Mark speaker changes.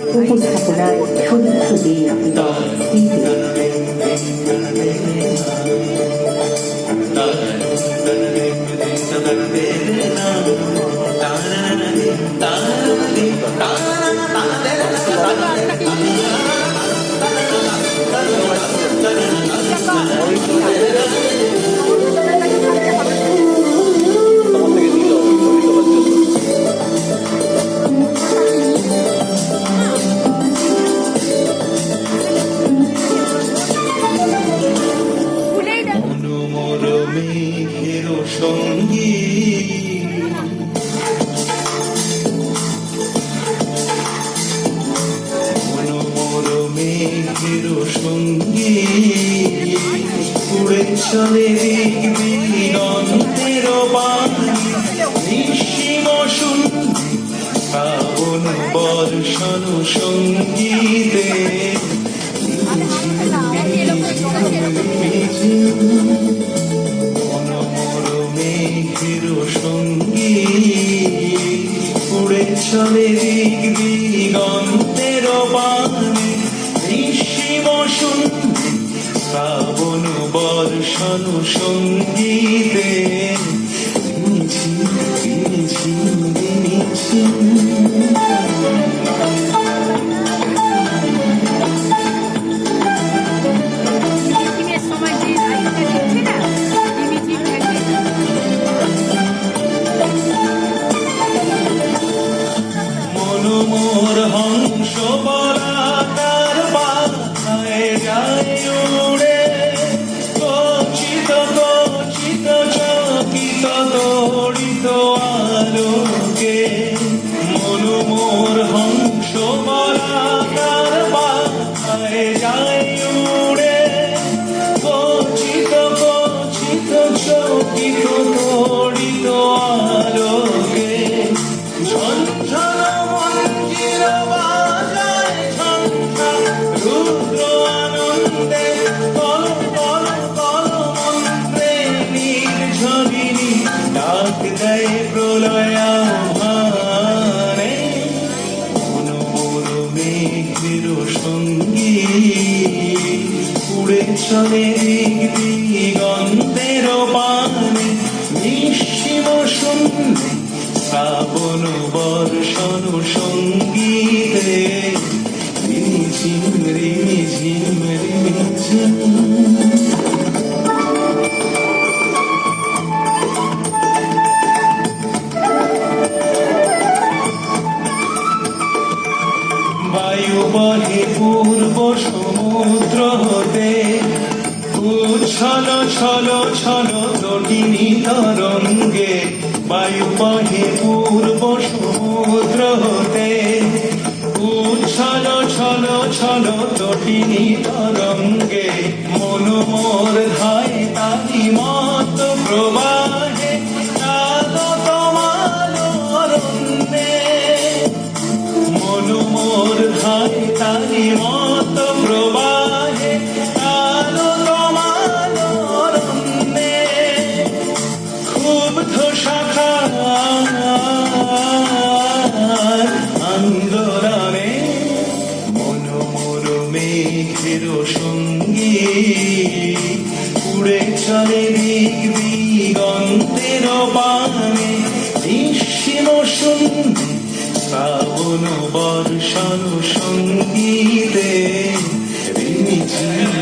Speaker 1: উপস্থাপনায় সত্যদেব এবং
Speaker 2: সঙ্গী মেঘের সঙ্গী উড়ে চলে দিগন্তের বাণী নিঃসীম শুনবি শ্রাবণ বর্ষণ সঙ্গীতে মেঘের সঙ্গী উড়ে চলে দিগন্তের বাণী নিঃসীম শুনবি শ্রাবণ বর্ষণ সঙ্গীতে মোর হংস বরাকার বাতায় যায় উড়ে কচিত কচিত চকিত দড়িত আলোকে মোর হংস বরাকার বাতায় যায় উড়ে কচিত কচিত চকিত দড়িত আলোকে ঝঞ্ঝন রুদ্র আনন্দে কল কল কল মন্ত্রে নির্ঝরিণী ডাক দেয় প্রলয়াভানে মোর মেঘের সঙ্গী উড়ে চলে দিগন্তের বাণী নিঃসীম শুনবি শ্রাবণ বর্ষণ সঙ্গীতে রিমিঝিম রিমিঝিম রিমিঝিম বায়ু বহে পূর্ব সমুদ্র হতে উচ্ছল ছল ছল তটিনী তরঙ্গে বায়ু বহে পূর্ব সমুদ্র হতে উচ্ছল ছল ছল তটিনী তরঙ্গে মন মোর ধায় তারি মত প্রবাহে তোমার অরণ্যে মন মোর ধায় তারি মত প্রবাহে তোমার অরণ্যে ক্ষুব্ধ শাখা আন্দোলনে মোর মেঘের সঙ্গী উড়ে চলে দিগন্তের বাণী নিঃসীম শুনবি শ্রাবণ বর্ষণ সঙ্গীতে রিমিঝিম